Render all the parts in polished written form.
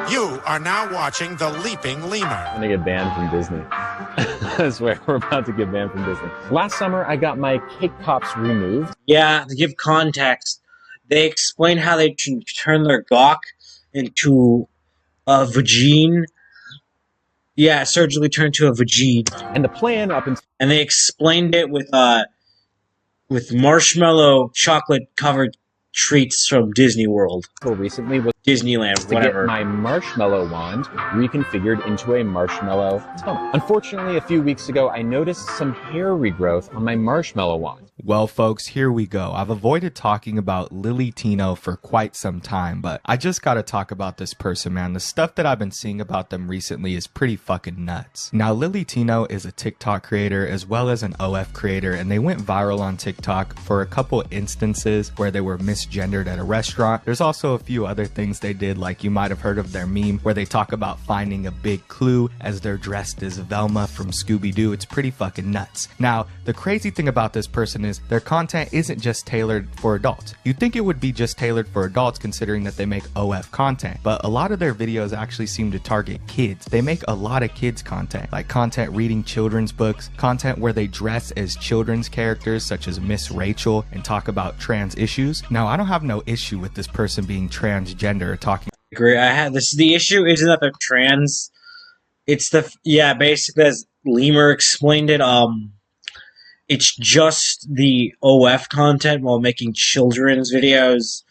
You are now watching The Leaping Lemur. I'm gonna get banned from Disney. I swear, we're about to get banned from Disney. Last summer, I got my cake pops removed. Yeah, to give context, they explain how they can turn their gock into a vagine. Yeah, surgically turned to a vagine. And the plan up until... And they explained it with marshmallow chocolate-covered treats from Disney World. Recently was Disneyland, whatever. To get my marshmallow wand reconfigured into a marshmallow tunnel. Unfortunately, a few weeks ago, I noticed some hair regrowth on my marshmallow wand. Well, folks, here we go. I've avoided talking about Lily Tino for quite some time, but I just gotta talk about this person, man. The stuff that I've been seeing about them recently is pretty fucking nuts. Now, Lily Tino is a TikTok creator as well as an OF creator, and they went viral on TikTok for a couple instances where they were misgendered at a restaurant. There's also a few other things they did, like you might have heard of their meme where they talk about finding a big clue as they're dressed as Velma from Scooby-Doo. It's pretty fucking nuts. Now, the crazy thing about this person is their content isn't just tailored for adults. You'd think it would be just tailored for adults considering that they make OF content, but a lot of their videos actually seem to target kids. They make a lot of kids content, like content reading children's books, content where they dress as children's characters such as Miss Rachel and talk about trans issues. Now, I don't have no issue with this person being transgender or talking. I agree. The issue isn't that they're trans. It's basically as Lemur explained it, it's just the OF content while making children's videos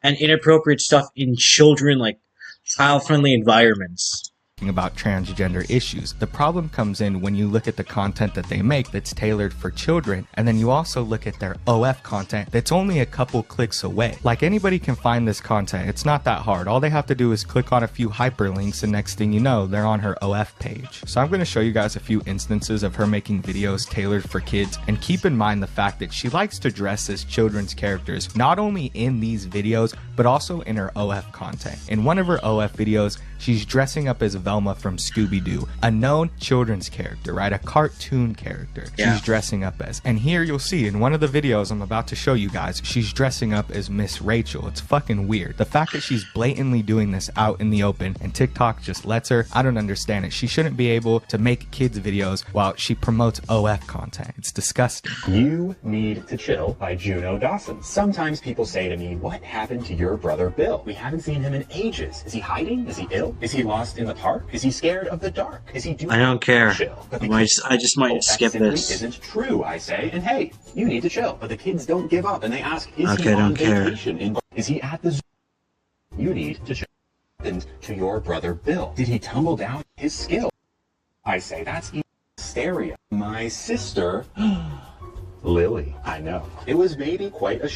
and inappropriate stuff in children, like child-friendly environments. About transgender issues. The problem comes in when you look at the content that they make that's tailored for children, and then you also look at their OF content that's only a couple clicks away. Like, anybody can find this content. It's not that hard. All they have to do is click on a few hyperlinks, and next thing you know, they're on her OF page. So I'm going to show you guys a few instances of her making videos tailored for kids, and keep in mind the fact that she likes to dress as children's characters, not only in these videos, but also in her OF content. In one of her OF videos, she's dressing up as Velma from Scooby-Doo, a known children's character, right? A cartoon character she's dressing up as. And here you'll see in one of the videos I'm about to show you guys, she's dressing up as Miss Rachel. It's fucking weird. The fact that she's blatantly doing this out in the open and TikTok just lets her, I don't understand it. She shouldn't be able to make kids videos while she promotes OF content. It's disgusting. You Need to Chill by Juno Dawson. Sometimes people say to me, what happened to your brother Bill? We haven't seen him in ages. Is he hiding? Is he ill? Is he lost in the park? Is he scared of the dark? Is he doing? I don't care. Chill? I just might skip this. Isn't true, I say. And hey, you need to chill. But the kids don't give up, and they ask, is he I on don't care. vacation? Is he at the zoo? You need to chill. And to your brother Bill, did he tumble down his skill? I say that's hysteria. My sister, Lily. I know it was maybe quite a.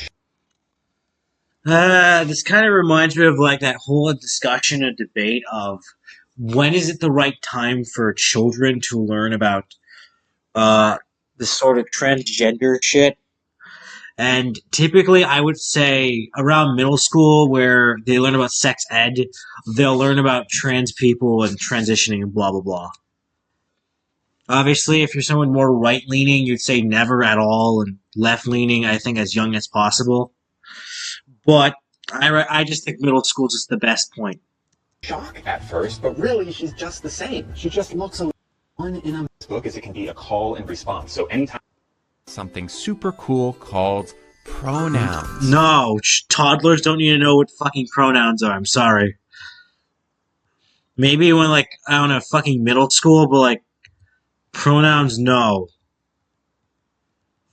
This kind of reminds me of like that whole discussion and debate of when is it the right time for children to learn about this sort of transgender shit. And typically I would say around middle school where they learn about sex ed, they'll learn about trans people and transitioning and blah, blah, blah. Obviously, if you're someone more right-leaning, you'd say never at all, and left-leaning, I think, as young as possible. But I just think middle school is just the best point. Shock at first, but really she's just the same. She just looks a fun in a book as it can be a call and response. So anytime something super cool called pronouns. No, toddlers don't need to know what fucking pronouns are. I'm sorry. Maybe when, like, I don't know, fucking middle school, but, like, pronouns, no.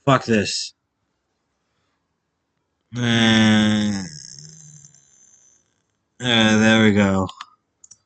Fuck this. There we go.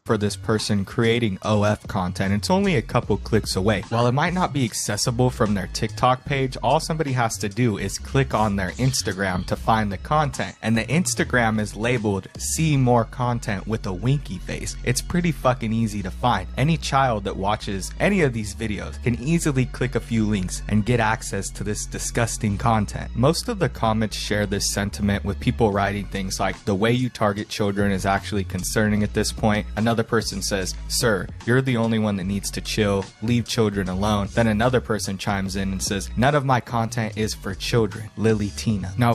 For this person creating OF content, it's only a couple clicks away. While it might not be accessible from their TikTok page, all somebody has to do is click on their Instagram to find the content, and the Instagram is labeled see more content with a winky face. It's pretty fucking easy to find. Any child that watches any of these videos can easily click a few links and get access to this disgusting content. Most of the comments share this sentiment, with people writing things like, the way you target children is actually concerning at this point. Another person says, sir, you're the only one that needs to chill, leave children alone. Then another person chimes in and says, none of my content is for children, Lily Tina. Now,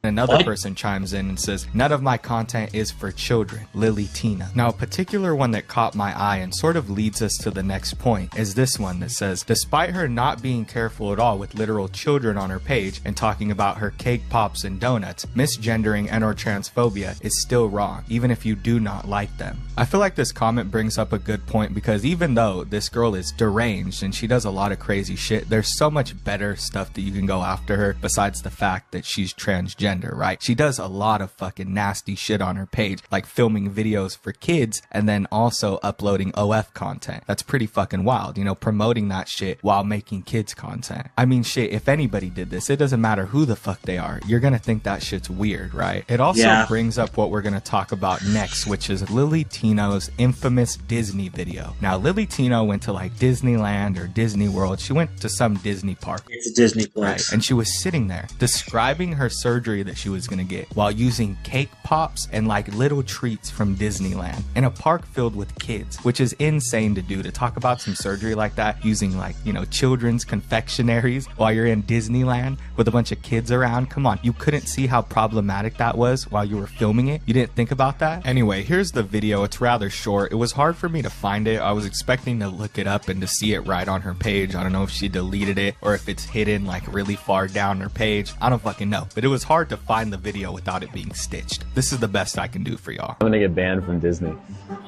Another What? person chimes in and says, none of my content is for children, Lily Tina. Now, a particular one that caught my eye and sort of leads us to the next point is this one that says, despite her not being careful at all with literal children on her page and talking about her cake pops and donuts, misgendering and or transphobia is still wrong, even if you do not like them. I feel like this comment brings up a good point because even though this girl is deranged and she does a lot of crazy shit, there's so much better stuff that you can go after her besides the fact that she's transgender. Right? She does a lot of fucking nasty shit on her page, like filming videos for kids and then also uploading OF content. That's pretty fucking wild, you know, promoting that shit while making kids content. I mean, shit, if anybody did this, it doesn't matter who the fuck they are. You're gonna think that shit's weird, right? It also brings up what we're gonna talk about next, which is Lily Tino's infamous Disney video. Now, Lily Tino went to like Disneyland or Disney World. She went to some Disney park. It's a Disney place. Right? And she was sitting there describing her surgery that she was gonna get while using cake pops and like little treats from Disneyland in a park filled with kids, which is insane to do, to talk about some surgery like that using like, you know, children's confectionaries while you're in Disneyland with a bunch of kids around. Come on, you couldn't see how problematic that was while you were filming it? You didn't think about that? Anyway, here's the video. It's rather short. It was hard for me to find it. I was expecting to look it up and to see it right on her page. I don't know if she deleted it or if it's hidden like really far down her page. I don't fucking know, but it was hard to find the video without it being stitched. This is the best I can do for y'all. I'm gonna get banned from Disney.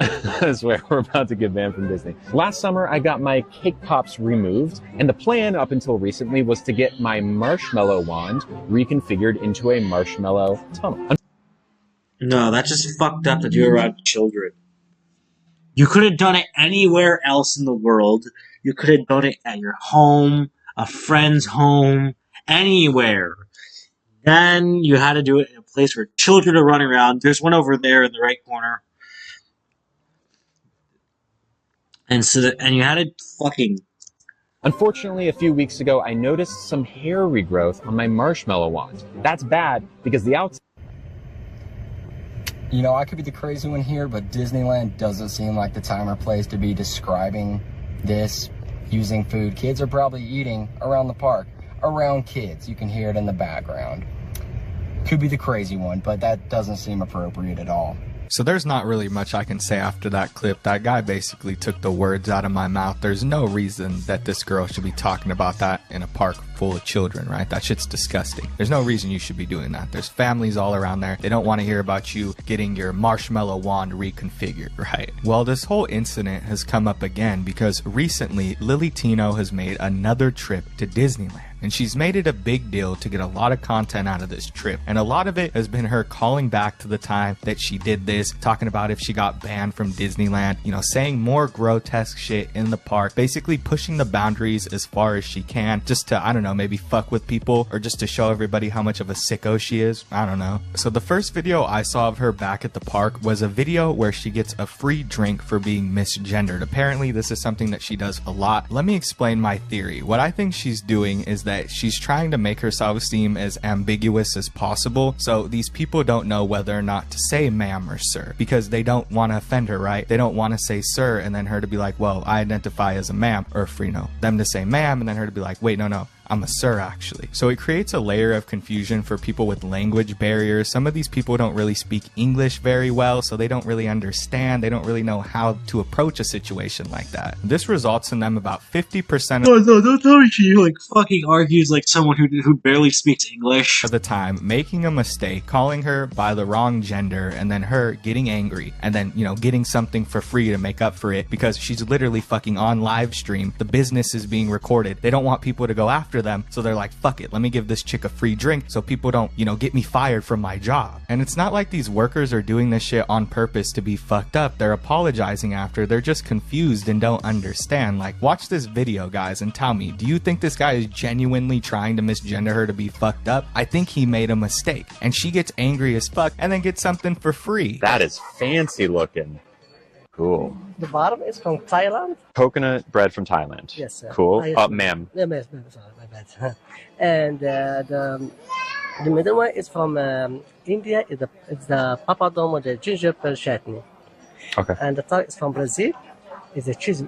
I swear, we're about to get banned from Disney. Last summer, I got my cake pops removed, and the plan up until recently was to get my marshmallow wand reconfigured into a marshmallow tunnel. No, that's just fucked up to do around children. You could have done it anywhere else in the world. You could have done it at your home, a friend's home, anywhere. Then you had to do it in a place where children are running around. There's one over there in the right corner. And you had to fucking... Unfortunately, a few weeks ago, I noticed some hair regrowth on my marshmallow wand. That's bad because the outside... You know, I could be the crazy one here, but Disneyland doesn't seem like the time or place to be describing this using food. Kids are probably eating around the park, around kids. You can hear it in the background. Could be the crazy one, but that doesn't seem appropriate at all. So there's not really much I can say after that clip. That guy basically took the words out of my mouth. There's no reason that this girl should be talking about that in a park full of children, right? That shit's disgusting. There's no reason you should be doing that. There's families all around there. They don't want to hear about you getting your marshmallow wand reconfigured, right? Well, this whole incident has come up again because recently Lily Tino has made another trip to Disneyland. And she's made it a big deal to get a lot of content out of this trip. And a lot of it has been her calling back to the time that she did this, talking about if she got banned from Disneyland, you know, saying more grotesque shit in the park, basically pushing the boundaries as far as she can, just to, I don't know, maybe fuck with people or just to show everybody how much of a sicko she is. I don't know. So the first video I saw of her back at the park was a video where she gets a free drink for being misgendered. Apparently this is something that she does a lot. Let me explain my theory. What I think she's doing is that she's trying to make herself seem as ambiguous as possible, so these people don't know whether or not to say ma'am or sir, because they don't want to offend her, right? They don't want to say sir and then her to be like, well, I identify as a ma'am, or you know, them to say ma'am and then her to be like, wait, no, I'm a sir actually. So it creates a layer of confusion for people with language barriers. Some of these people don't really speak English very well, so they don't really understand. They don't really know how to approach a situation like that. This results in them about 50% No, don't tell me she like fucking argues like someone who barely speaks English. of the time making a mistake, calling her by the wrong gender, and then her getting angry and then, you know, getting something for free to make up for it because she's literally fucking on live stream. The business is being recorded. They don't want people to go after them, so they're like, fuck it, let me give this chick a free drink so people don't, you know, get me fired from my job. And it's not like these workers are doing this shit on purpose to be fucked up. They're apologizing after. They're just confused and don't understand. Like, watch this video, guys, and tell me, do you think this guy is genuinely trying to misgender her to be fucked up? I think he made a mistake. And she gets angry as fuck and then gets something for free. That is fancy looking. Cool. The bottom is from Thailand. Coconut bread from Thailand. Yes, sir. Cool. Yes, Ma'am. No, ma'am, sorry, my bad. And the middle one is from India. It's the papadom with the gingerbread chutney. Okay. And the top is from Brazil. It's a cheese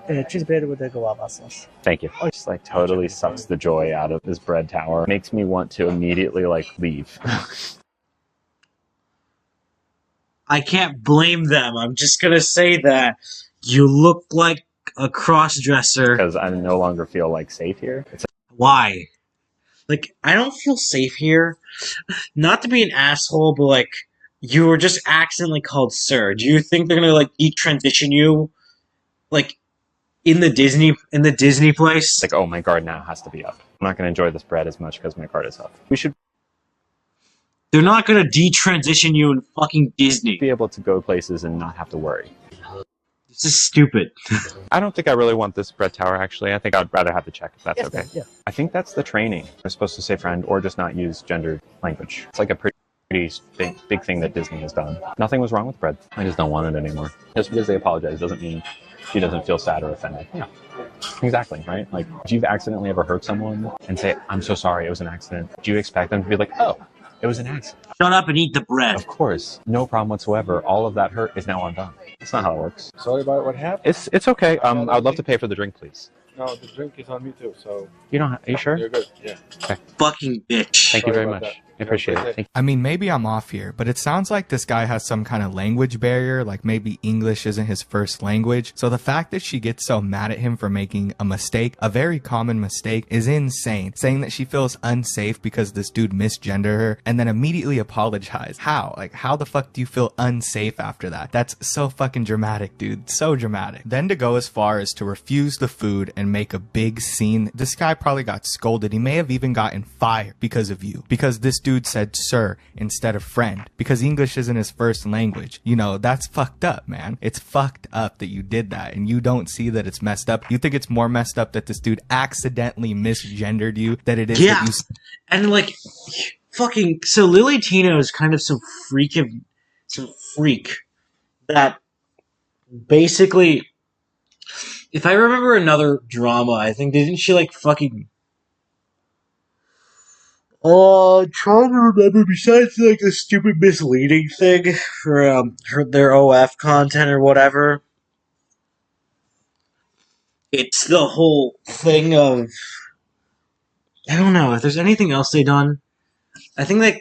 bread with the guava sauce. Thank you. Just like totally sucks the joy out of this bread tower. Makes me want to immediately like leave. I can't blame them. I'm just gonna say that you look like a cross-dresser. Because I no longer feel like safe here. Why? Like, I don't feel safe here. Not to be an asshole, but like, you were just accidentally called sir. Do you think they're gonna like detransition you, like, in the Disney place? Like, oh, my guard now has to be up. I'm not gonna enjoy this bread as much because my guard is up. We should They're not gonna detransition you in fucking Disney. be able to go places and not have to worry. This is stupid. I don't think I really want this bread tower, actually. I think I'd rather have the check, if that's Yes, okay. ma'am, yeah. I think that's the training. We're supposed to say friend or just not use gendered language. It's like a pretty big thing that Disney has done. Nothing was wrong with bread. I just don't want it anymore. Just because they apologize doesn't mean she doesn't feel sad or offended. Yeah, exactly, right? Like, if you've accidentally ever hurt someone and say, I'm so sorry, it was an accident, do you expect them to be like, oh, it was an accident? Shut up and eat the bread. Of course, no problem whatsoever. All of that hurt is now undone. That's not how it works. Sorry about what happened. It's okay. I would love to pay for the drink, please. No, the drink is on me too, so You don't. Are you sure? you're good. Yeah. Fucking bitch. Thank you Sorry very about much. that. I appreciate it. Thank you. I mean, maybe I'm off here, but it sounds like this guy has some kind of language barrier, like maybe English isn't his first language. So the fact that she gets so mad at him for making a mistake, a very common mistake, is insane. Saying that she feels unsafe because this dude misgendered her and then immediately apologize. How? Like, how the fuck do you feel unsafe after that? That's so fucking dramatic, dude. So dramatic. Then to go as far as to refuse the food and make a big scene, this guy probably got scolded. He may have even gotten fired because of you. Because this dude said sir instead of friend. Because English isn't his first language. You know, that's fucked up, man. It's fucked up that you did that and you don't see that it's messed up. You think it's more messed up that this dude accidentally misgendered you than it is Yeah. that you... And like, fucking, so Lily Tino is kind of some freak that basically, if I remember another drama, I think, didn't she like fucking, I'm trying to remember, besides like the stupid misleading thing for their OF content or whatever, it's the whole thing of, I don't know, if there's anything else they done, I think that,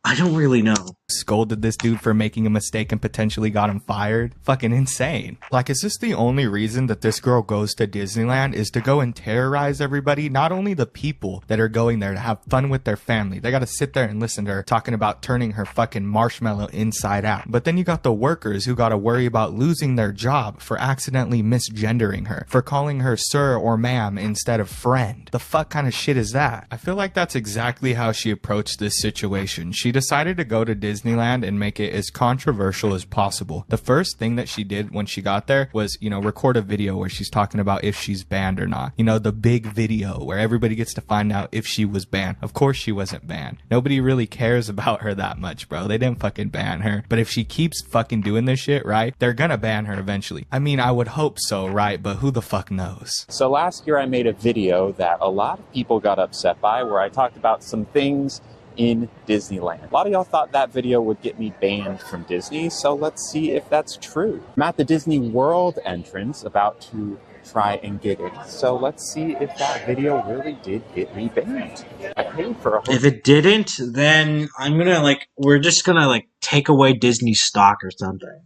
I don't really know. Scolded this dude for making a mistake and potentially got him fired. Fucking insane. Like, is this the only reason that this girl goes to Disneyland, is to go and terrorize everybody? Not only the people that are going there to have fun with their family. They gotta sit there and listen to her talking about turning her fucking marshmallow inside out. But then you got the workers who gotta worry about losing their job for accidentally misgendering her, for calling her sir or ma'am instead of friend. The fuck kind of shit is that? I feel like that's exactly how she approached this situation. She decided to go to Disneyland and make it as controversial as possible. The first thing that she did when she got there was, you know, record a video where she's talking about if she's banned or not. You know, the big video where everybody gets to find out if she was banned. Of course she wasn't banned. Nobody really cares about her that much, bro. They didn't fucking ban her. But if she keeps fucking doing this shit, right, they're gonna ban her eventually. I mean, I would hope so, right? But who the fuck knows? So last year I made a video that a lot of people got upset by, where I talked about some things in Disneyland. A lot of y'all thought that video would get me banned from Disney, so let's see if that's true. I'm at the Disney World entrance about to try and get it, so let's see if that video really did get me banned. I paid for a whole... If it didn't, then I'm gonna like, we're just gonna like take away Disney stock or something.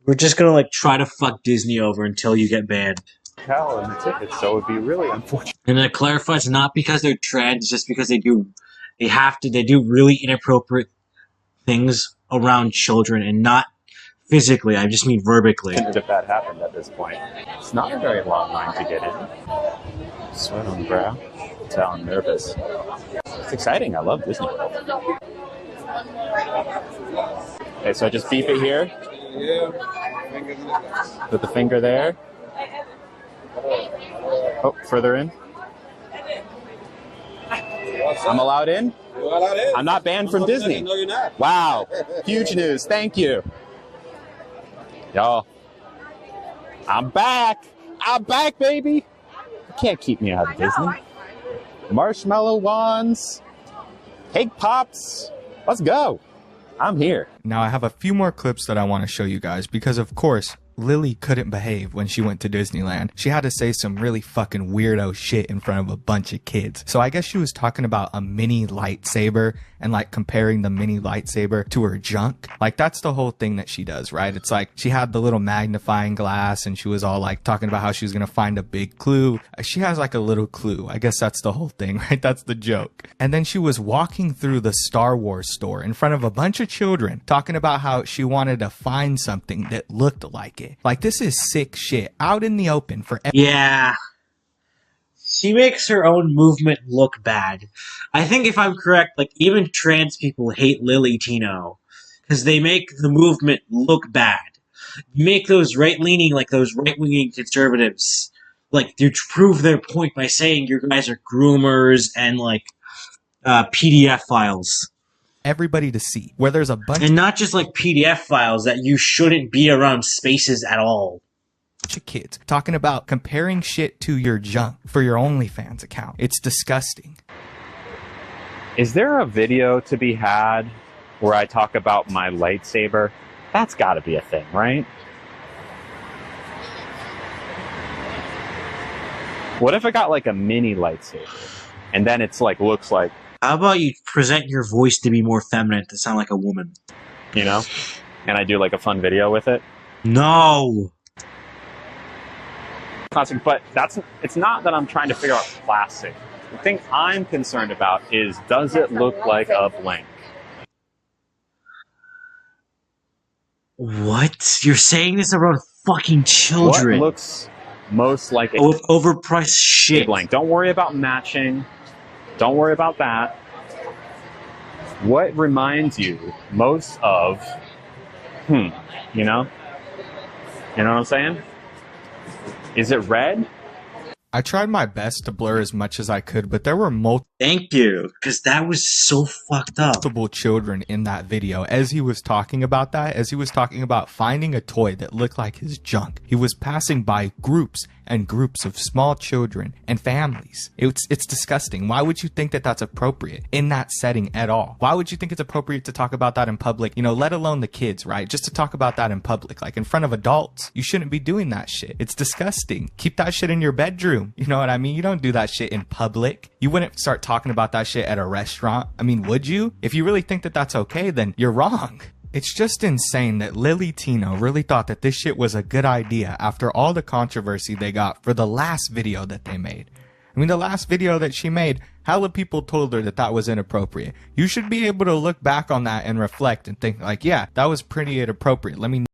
We're just gonna like try to fuck Disney over until you get banned. hell in the tickets, so it would be really unfortunate. And to clarify, it's not because they're trans, it's just because they do really inappropriate things around children, and not physically, I just mean verbally. If that happened at this point. It's not a very long line to get in. Sweat on the brow. That's how I'm nervous. It's exciting. I love Disney. Okay, so I just beep it here. Put the finger there. Oh, further in. I'm allowed in? You're allowed in. I'm not banned from Disney. No, you're not. Wow. Huge news. Thank you. Y'all. I'm back. I'm back, baby. You can't keep me out of Disney. Marshmallow wands. Cake pops. Let's go. I'm here. Now I have a few more clips that I want to show you guys because, of course, Lily couldn't behave when she went to Disneyland. She had to say some really fucking weirdo shit in front of a bunch of kids. So I guess she was talking about a mini lightsaber and like comparing the mini lightsaber to her junk. Like that's the whole thing that she does, right? It's like she had the little magnifying glass and she was all like talking about how she was going to find a big clue. She has like a little clue. I guess that's the whole thing, right? That's the joke. And then she was walking through the Star Wars store in front of a bunch of children talking about how she wanted to find something that looked like it. Like, this is sick shit out in the open for Yeah. She makes her own movement look bad. I think if I'm correct, like, even trans people hate Lily Tino because they make the movement look bad. You make those right-leaning, like those right-winging conservatives, like, to prove their point by saying you guys are groomers and, like, PDF files. everybody to see, where there's a bunch And not just like PDF files that you shouldn't be around spaces at all. of kids talking about comparing shit to your junk for your OnlyFans account. It's disgusting. Is there a video to be had where I talk about my lightsaber? That's got to be a thing, right? What if I got like a mini lightsaber and then it's like looks like, How about you present your voice to be more feminine to sound like a woman? you know, and I do like a fun video with it? No. Classic, but it's not that I'm trying to figure out classic. The thing I'm concerned about is, does it look like a blank? What? You're saying this around fucking children? What looks most like a overpriced shit? blank? Don't worry about matching. Don't worry about that. What reminds you most of, you know? You know what I'm saying? Is it red? I tried my best to blur as much as I could, but there were multiple Thank you, because that was so fucked up. children in that video. As he was talking about that, as he was talking about finding a toy that looked like his junk, he was passing by groups and groups of small children and families. It's disgusting. Why would you think that that's appropriate in that setting at all? Why would you think it's appropriate to talk about that in public? You know, let alone the kids, right? Just to talk about that in public, like in front of adults. You shouldn't be doing that shit. It's disgusting. Keep that shit in your bedroom. You know what I mean? You don't do that shit in public. You wouldn't start talking about that shit at a restaurant. I mean, would you? If you really think that that's okay, then you're wrong. It's just insane that Lily Tino really thought that this shit was a good idea after all the controversy they got for the last video that they made. I mean, the last video that she made, hella people told her that that was inappropriate. You should be able to look back on that and reflect and think like, yeah, that was pretty inappropriate. Let me